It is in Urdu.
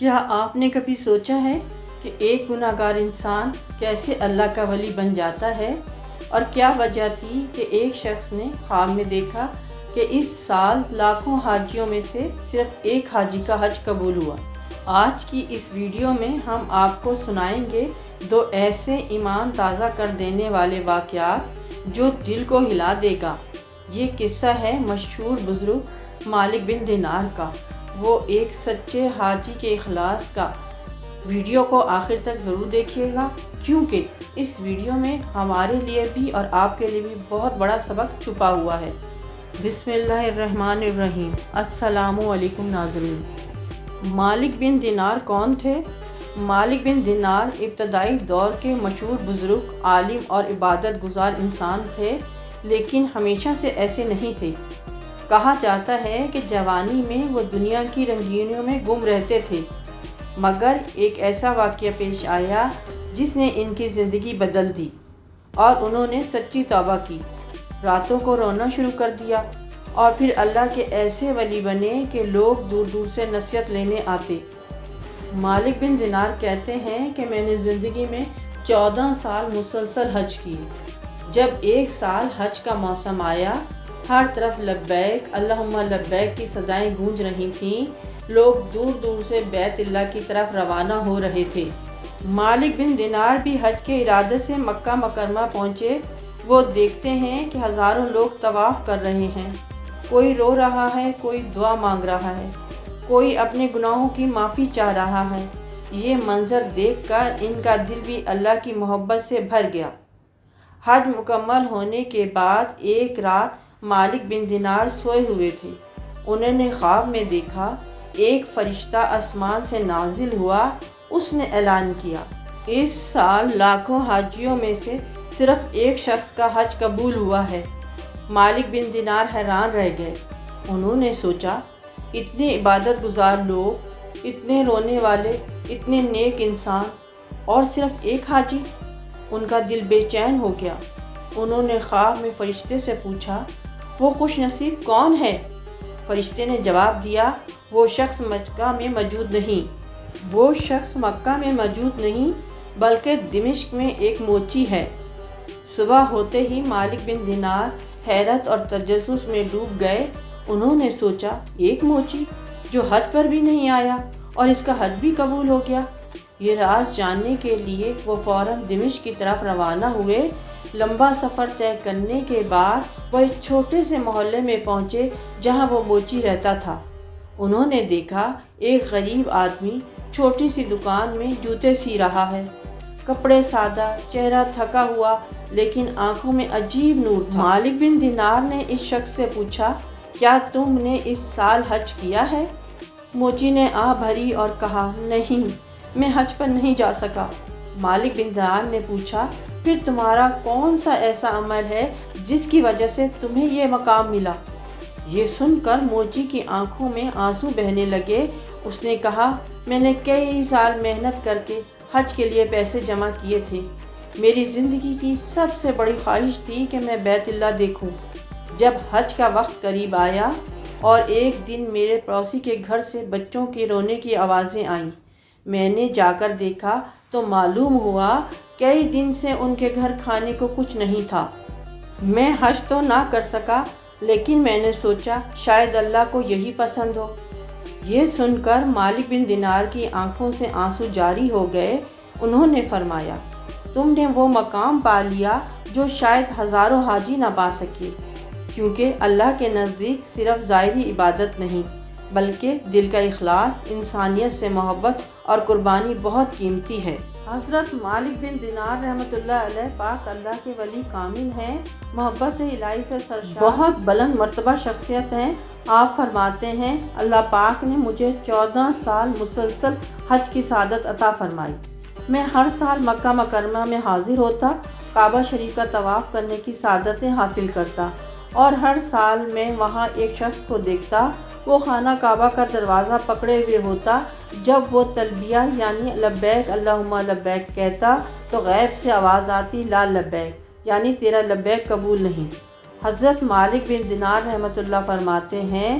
کیا آپ نے کبھی سوچا ہے کہ ایک گناہگار انسان کیسے اللہ کا ولی بن جاتا ہے؟ اور کیا وجہ تھی کہ ایک شخص نے خواب میں دیکھا کہ اس سال لاکھوں حاجیوں میں سے صرف ایک حاجی کا حج قبول ہوا؟ آج کی اس ویڈیو میں ہم آپ کو سنائیں گے دو ایسے ایمان تازہ کر دینے والے واقعات جو دل کو ہلا دے گا۔ یہ قصہ ہے مشہور بزرگ مالک بن دینار کا، وہ ایک سچے حاجی کے اخلاص کا۔ ویڈیو کو آخر تک ضرور دیکھیے گا، کیونکہ اس ویڈیو میں ہمارے لیے بھی اور آپ کے لیے بھی بہت بڑا سبق چھپا ہوا ہے۔ بسم اللہ الرحمن الرحیم۔ السلام علیکم ناظرین۔ مالک بن دینار کون تھے؟ مالک بن دینار ابتدائی دور کے مشہور بزرگ، عالم اور عبادت گزار انسان تھے، لیکن ہمیشہ سے ایسے نہیں تھے۔ کہا جاتا ہے کہ جوانی میں وہ دنیا کی رنگینیوں میں گم رہتے تھے، مگر ایک ایسا واقعہ پیش آیا جس نے ان کی زندگی بدل دی اور انہوں نے سچی توبہ کی، راتوں کو رونا شروع کر دیا اور پھر اللہ کے ایسے ولی بنے کہ لوگ دور دور سے نصیحت لینے آتے۔ مالک بن دینار کہتے ہیں کہ میں نے زندگی میں 14 سال مسلسل حج کیے۔ جب ایک سال حج کا موسم آیا، ہر طرف لبیک اللہم لبیک کی صدائیں گونج رہی تھیں، لوگ دور دور سے بیت اللہ کی طرف روانہ ہو رہے تھے۔ مالک بن دینار بھی حج کے ارادے سے مکہ مکرمہ پہنچے۔ وہ دیکھتے ہیں کہ ہزاروں لوگ طواف کر رہے ہیں، کوئی رو رہا ہے، کوئی دعا مانگ رہا ہے، کوئی اپنے گناہوں کی معافی چاہ رہا ہے۔ یہ منظر دیکھ کر ان کا دل بھی اللہ کی محبت سے بھر گیا۔ حج مکمل ہونے کے بعد ایک رات مالک بن دینار سوئے ہوئے تھے۔ انہوں نے خواب میں دیکھا ایک فرشتہ آسمان سے نازل ہوا۔ اس نے اعلان کیا، اس سال لاکھوں حاجیوں میں سے صرف ایک شخص کا حج قبول ہوا ہے۔ مالک بن دینار حیران رہ گئے۔ انہوں نے سوچا، اتنے عبادت گزار لوگ، اتنے رونے والے، اتنے نیک انسان، اور صرف ایک حاجی؟ ان کا دل بے چین ہو گیا۔ انہوں نے خواب میں فرشتے سے پوچھا، وہ خوش نصیب کون ہے؟ فرشتے نے جواب دیا، وہ شخص مکہ میں موجود نہیں، بلکہ دمشق میں ایک موچی ہے۔ صبح ہوتے ہی مالک بن دینار حیرت اور تجسس میں ڈوب گئے۔ انہوں نے سوچا، ایک موچی جو حج پر بھی نہیں آیا اور اس کا حج بھی قبول ہو گیا۔ یہ راز جاننے کے لیے وہ فوراً دمشق کی طرف روانہ ہوئے۔ لمبا سفر طے کرنے کے بعد وہ ایک چھوٹے سے محلے میں پہنچے جہاں وہ موچی رہتا تھا۔ انہوں نے دیکھا ایک غریب آدمی چھوٹی سی دکان میں جوتے سی رہا ہے، کپڑے سادہ، چہرہ تھکا ہوا، لیکن آنکھوں میں عجیب نور تھا۔ مالک بن دینار نے اس شخص سے پوچھا، کیا تم نے اس سال حج کیا ہے؟ موچی نے آہ بھری اور کہا، نہیں، میں حج پر نہیں جا سکا۔ مالک بن دینار نے پوچھا، پھر تمہارا کون سا ایسا عمل ہے جس کی وجہ سے تمہیں یہ مقام ملا؟ یہ سن کر موچی کی آنکھوں میں آنسو بہنے لگے۔ اس نے کہا، میں نے کئی سال محنت کر کے حج کے لیے پیسے جمع کیے تھے۔ میری زندگی کی سب سے بڑی خواہش تھی کہ میں بیت اللہ دیکھوں۔ جب حج کا وقت قریب آیا اور ایک دن میرے پڑوسی کے گھر سے بچوں کے رونے کی آوازیں آئیں، میں نے جا کر دیکھا تو معلوم ہوا کئی دن سے ان کے گھر کھانے کو کچھ نہیں تھا۔ میں حج تو نہ کر سکا، لیکن میں نے سوچا شاید اللہ کو یہی پسند ہو۔ یہ سن کر مالک بن دینار کی آنکھوں سے آنسو جاری ہو گئے۔ انہوں نے فرمایا، تم نے وہ مقام پا لیا جو شاید ہزاروں حاجی نہ پا سکے، کیونکہ اللہ کے نزدیک صرف ظاہری عبادت نہیں، بلکہ دل کا اخلاص، انسانیت سے محبت اور قربانی بہت قیمتی ہے۔ حضرت مالک بن دینار رحمۃ اللہ علیہ پاک اللہ کے ولی کامل ہیں، محبت الہی سے سرشار، بہت بلند مرتبہ شخصیت ہیں۔ آپ فرماتے ہیں، اللہ پاک نے مجھے 14 سال مسلسل حج کی سعادت عطا فرمائی۔ میں ہر سال مکہ مکرمہ میں حاضر ہوتا، کعبہ شریف کا طواف کرنے کی سعادتیں حاصل کرتا، اور ہر سال میں وہاں ایک شخص کو دیکھتا، وہ خانہ کعبہ کا دروازہ پکڑے ہوئے ہوتا۔ جب وہ تلبیہ یعنی لبیک اللہم لبیک کہتا تو غیب سے آواز آتی، لا لبیک، یعنی تیرا لبیک قبول نہیں۔ حضرت مالک بن دینار رحمۃ اللہ فرماتے ہیں،